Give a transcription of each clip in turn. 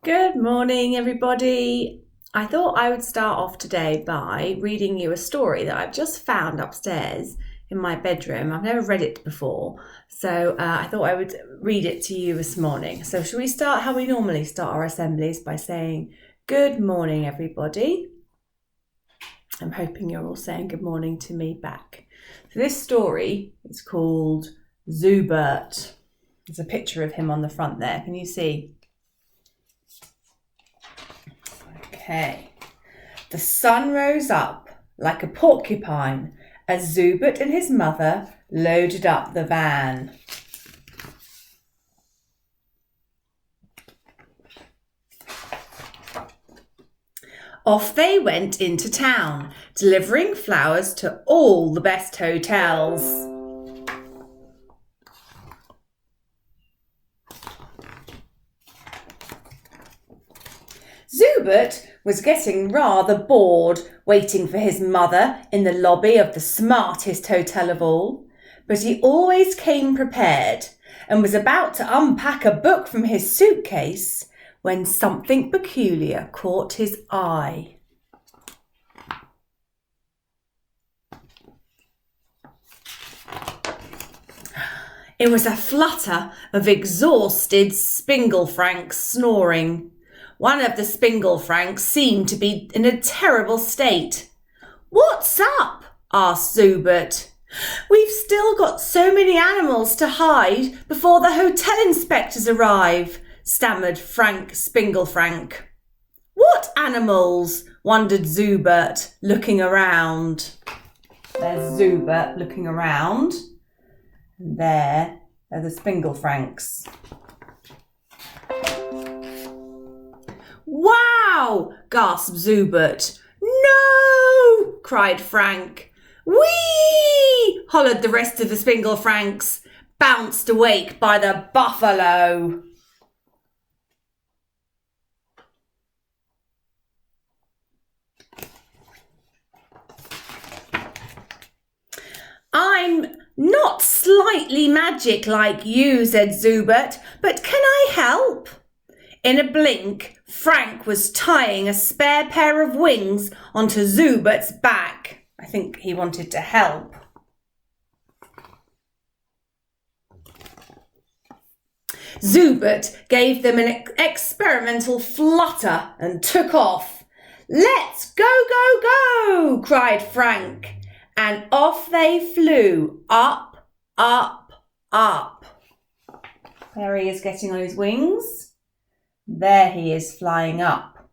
Good morning, everybody. I thought I would start off today by reading you a story that I've just found upstairs in my bedroom. I've never read it before, so I thought I would read it to you this morning. So shall we start how we normally start our assemblies by saying, good morning, everybody. I'm hoping you're all saying good morning to me back. So this story is called Zubert. There's a picture of him on the front there. Can you see? Okay. The sun rose up like a porcupine as Zubert and his mother loaded up the van. Off they went into town, delivering flowers to all the best hotels. Zubert was getting rather bored waiting for his mother in the lobby of the smartest hotel of all, but he always came prepared and was about to unpack a book from his suitcase when something peculiar caught his eye. It was a flutter of exhausted Spingle-Franks snoring. One of the Spingle-Franks seemed to be in a terrible state. "What's up?" asked Zubert. "We've still got so many animals to hide before the hotel inspectors arrive," stammered Frank Spingle-Frank. "What animals?" wondered Zubert, looking around. There's Zubert looking around. And there are the Spingle-Franks. "Wow!" gasped Zubert. "No!" cried Frank. "Whee!" hollered the rest of the Spingle-Franks, bounced awake by the buffalo. "I'm not slightly magic like you," said Zubert, "but can I help?" In a blink, Frank was tying a spare pair of wings onto Zubert's back. I think he wanted to help. Zubert gave them an experimental flutter and took off. "Let's go, go, go!" cried Frank. And off they flew, up, up, up. There he is getting on his wings. There he is flying up.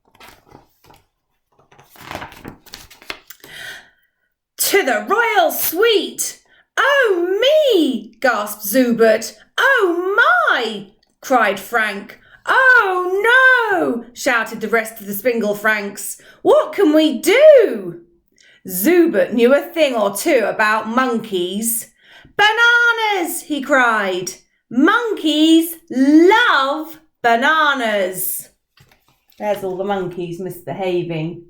"To the royal suite!" "Oh me!" gasped Zubert. "Oh my!" cried Frank. "Oh no!" shouted the rest of the Spingle-Franks. "What can we do?" Zubert knew a thing or two about monkeys. "Bananas!" he cried. "Monkeys love bananas." There's all the monkeys misbehaving.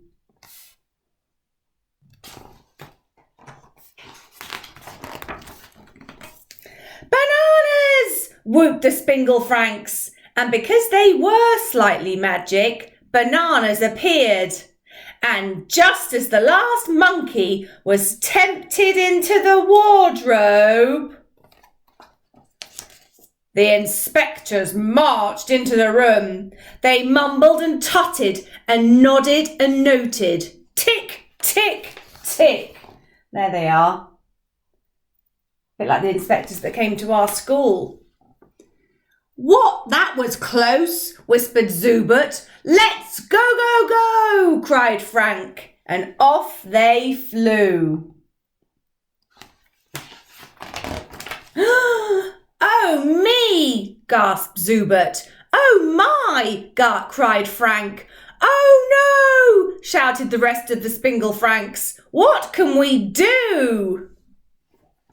"Bananas!" whooped the Spingle-Franks, and because they were slightly magic, bananas appeared. And just as the last monkey was tempted into the wardrobe, the inspectors marched into the room. They mumbled and tutted and nodded and noted. Tick, tick, tick. There they are. A bit like the inspectors that came to our school. "What, that was close," whispered Zubert. "Let's go, go, go," cried Frank, and off they flew. "Oh me!" gasped Zubert. "Oh my!" cried Frank. "Oh no!" shouted the rest of the Spingle-Franks. "What can we do?"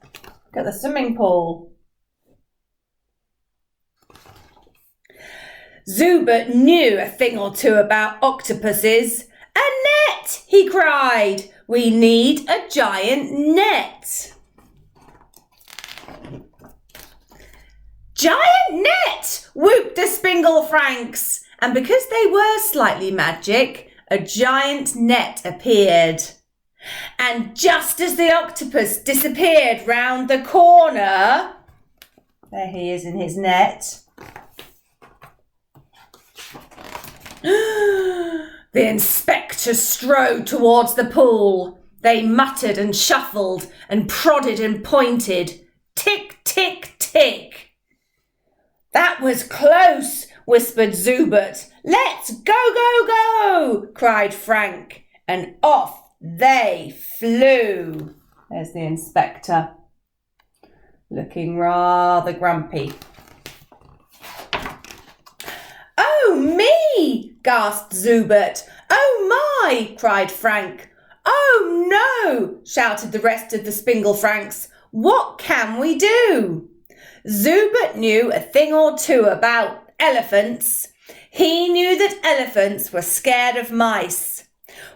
Look at the swimming pool. Zubert knew a thing or two about octopuses. "A net!" he cried. "We need a giant net." "Giant net!" whooped the Spingle-Franks, and because they were slightly magic, a giant net appeared. And just as the octopus disappeared round the corner, there he is in his net, the inspector strode towards the pool. They muttered and shuffled and prodded and pointed. Tick, tick, tick. That was close, whispered Zubert. Let's go, go, go, cried Frank, and off they flew. There's the inspector, looking rather grumpy. Oh, me, gasped Zubert. Oh, my, cried Frank. Oh, no, shouted the rest of the Spingle Franks. What can we do? Zubert knew a thing or two about elephants. He knew that elephants were scared of mice.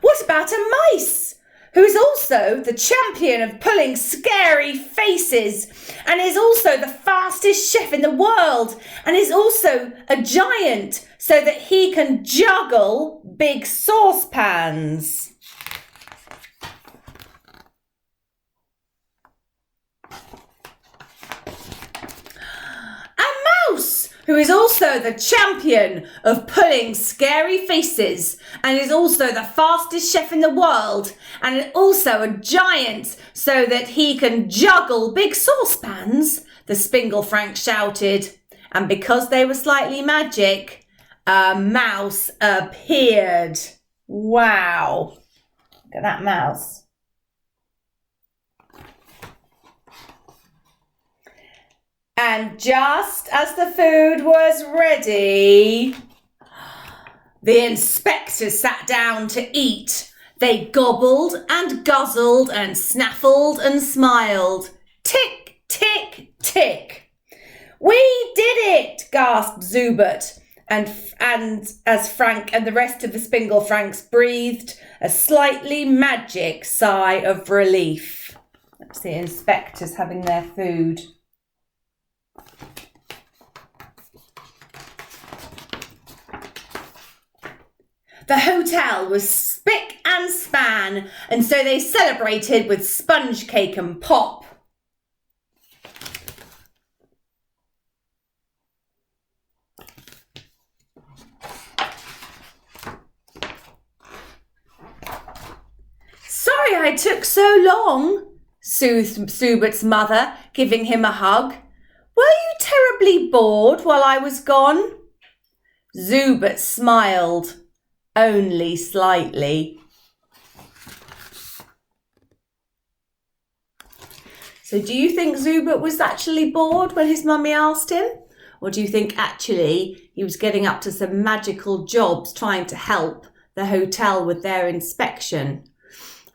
What about a mice, who is also the champion of pulling scary faces, and is also the fastest chef in the world, and is also a giant, so that he can juggle big saucepans? Who is also the champion of pulling scary faces, and is also the fastest chef in the world, and is also a giant so that he can juggle big saucepans, the Spingle Frank shouted. And because they were slightly magic, a mouse appeared. Wow. Look at that mouse. And just as the food was ready, the inspectors sat down to eat. They gobbled and guzzled and snaffled and smiled. Tick, tick, tick. We did it, gasped Zubert. And as Frank and the rest of the Spingle Franks breathed a slightly magic sigh of relief. That's the inspectors having their food. The hotel was spick and span, and so they celebrated with sponge cake and pop. Sorry I took so long, soothed Zubert's mother, giving him a hug. Were you terribly bored while I was gone? Zubert smiled. Only slightly. So do you think Zubert was actually bored when his mummy asked him? Or do you think actually he was getting up to some magical jobs trying to help the hotel with their inspection?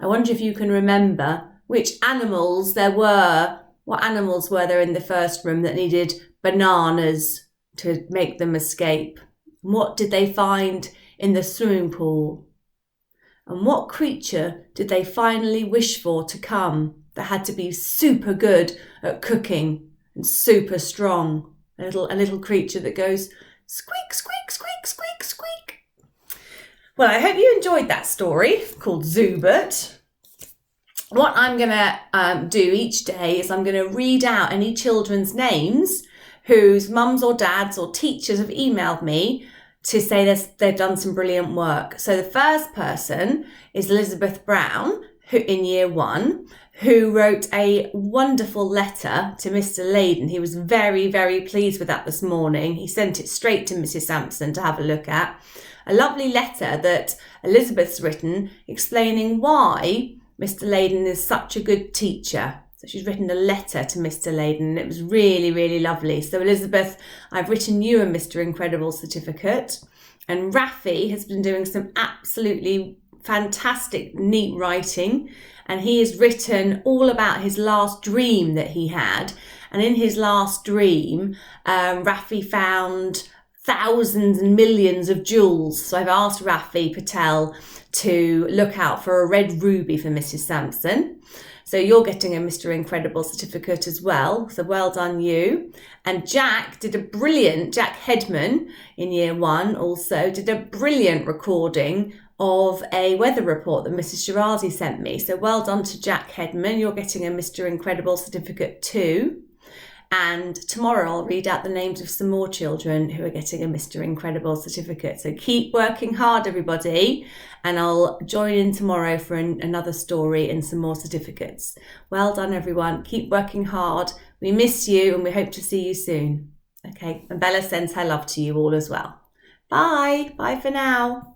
I wonder if you can remember which animals there were. What animals were there in the first room that needed bananas to make them escape? What did they find in the swimming pool? And what creature did they finally wish for to come that had to be super good at cooking and super strong? A little creature that goes squeak, squeak, squeak, squeak, squeak. Well, I hope you enjoyed that story called Zubert. What I'm going to do each day is I'm going to read out any children's names whose mums or dads or teachers have emailed me to say they've done some brilliant work. So the first person is Elizabeth Brown, who in year 1, who wrote a wonderful letter to Mr. Layden. He was very, very pleased with that this morning. He sent it straight to Mrs. Sampson to have a look at. A lovely letter that Elizabeth's written explaining why Mr. Layden is such a good teacher. So she's written a letter to Mr. Layden, and it was really, really lovely. So Elizabeth, I've written you a Mr. Incredible certificate, and Raffi has been doing some absolutely fantastic, neat writing, and he has written all about his last dream that he had. And in his last dream, Raffi found thousands and millions of jewels. So I've asked Raffi Patel to look out for a red ruby for Mrs. Sampson. So you're getting a Mr. Incredible certificate as well. So well done you. And Jack Hedman in year 1 also did a brilliant recording of a weather report that Mrs. Shirazi sent me. So well done to Jack Hedman. You're getting a Mr. Incredible certificate too. And tomorrow I'll read out the names of some more children who are getting a Mr. Incredible certificate. So keep working hard, everybody. And I'll join in tomorrow for another story and some more certificates. Well done, everyone. Keep working hard. We miss you and we hope to see you soon. Okay, and Bella sends her love to you all as well. Bye. Bye for now.